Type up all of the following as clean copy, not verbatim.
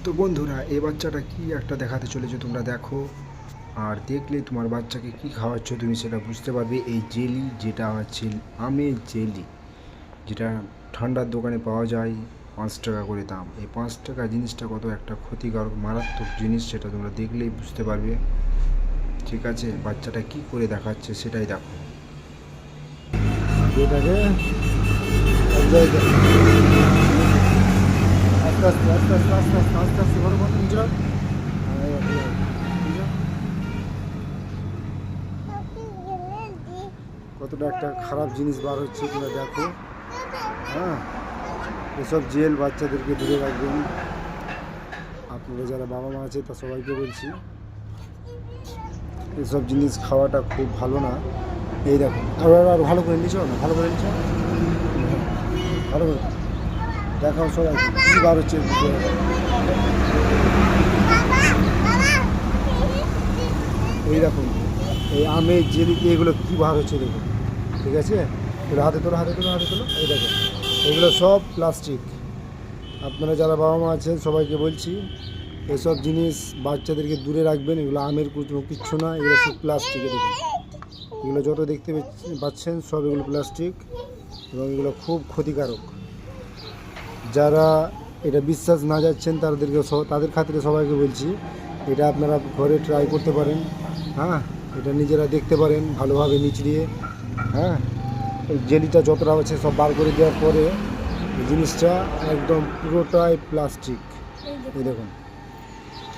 তো বন্ধুরা, এই বাচ্চাটা কি একটা দেখাতে চলেছে তোমরা দেখো। আর দেখলে তোমার বাচ্চাকে কি খাওয়াচ্ছ তুমি সেটা বুঝতে পারবে। এই জেলি যেটা হচ্ছে আমের জেলি, যেটা ঠান্ডার দোকানে পাওয়া যায় 5 টাকা করে দাম। এই 5 টাকা জিনিসটা কত একটা ক্ষতিকারক মারাত্মক জিনিস সেটা তোমরা দেখলেই বুঝতে পারবে। ঠিক আছে, বাচ্চাটা কি করে দেখাচ্ছে সেটাই দেখো। এটাকে এক জায়গায় আস্তে আস্তে আস্তে আস্তে আস্তে আস্তে আস্তে আস্তে করে বন্ধ নিচে রাখ। কতটা একটা খারাপ জিনিস বার হচ্ছে তোমরা দেখো। হ্যাঁ, এসব জেল বাচ্চাদেরকে দূরে রাখবেন। আপনারা যারা বাবা মা আছে তা সবাইকে বলছি, এসব জিনিস খাওয়াটা খুব ভালো না। এই দেখো, আর ভালো করে নিচ্ছ না, ভালো করে নিচ্ছ, ভালো করে দেখাও সবাইকে কী বার হচ্ছে। এই দেখুন, এই আমের জেলিতে এগুলো কী বার হচ্ছে দেখুন। ঠিক আছে, এগুলো হাতে তোলো, হাতে তোলো, হাতে তোলো। এই দেখো, এগুলো সব প্লাস্টিক। আপনারা যারা বাবা মা আছেন সবাইকে বলছি, এসব জিনিস বাচ্চাদেরকে দূরে রাখবেন। এগুলো আমের কিচ্ছু না, এগুলো সব প্লাস্টিকে দেখুন। এগুলো যত দেখতে পাচ্ছেন সব এগুলো প্লাস্টিক, এবং এগুলো খুব ক্ষতিকারক। যারা এটা বিশ্বাস না যাচ্ছেন তাদের খাতিরে সবাইকে বলছি, এটা আপনারা ঘরে ট্রাই করতে পারেন। হ্যাঁ, এটা নিজেরা দেখতে পারেন ভালোভাবে নিচড়িয়ে। হ্যাঁ, এই জেলিটা যতটা আছে সব বার করে দেওয়ার পরে এই জিনিসটা একদম পুরোটাই প্লাস্টিক। এই দেখুন।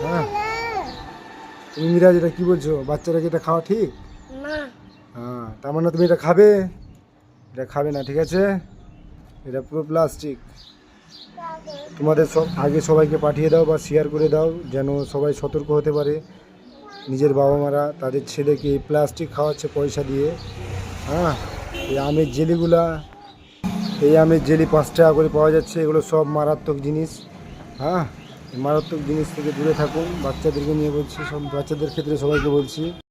হ্যাঁ, তুমি মিরাজ এটা কী বলছো? বাচ্চারা কি এটা খাওয়া ঠিক না? হ্যাঁ, তার মানে তুমি এটা খাবে? এটা খাবে না, ঠিক আছে? এটা পুরো প্লাস্টিক। তোমাদের আগে সবাইকে পাঠিয়ে দাও বা শেয়ার করে দাও, যেন সবাই সতর্ক হতে পারে। নিজের বাবা মারা তাদের ছেলেকে এই প্লাস্টিক খাওয়াচ্ছে পয়সা দিয়ে। হ্যাঁ, এই আমের জেলি 5 টাকা করে পাওয়া যাচ্ছে। এগুলো সব মারাত্মক জিনিস। হ্যাঁ, এই মারাত্মক জিনিস থেকে দূরে থাকুন। বাচ্চাদেরকে নিয়ে বলছি, সব বাচ্চাদের ক্ষেত্রে সবাইকে বলছি।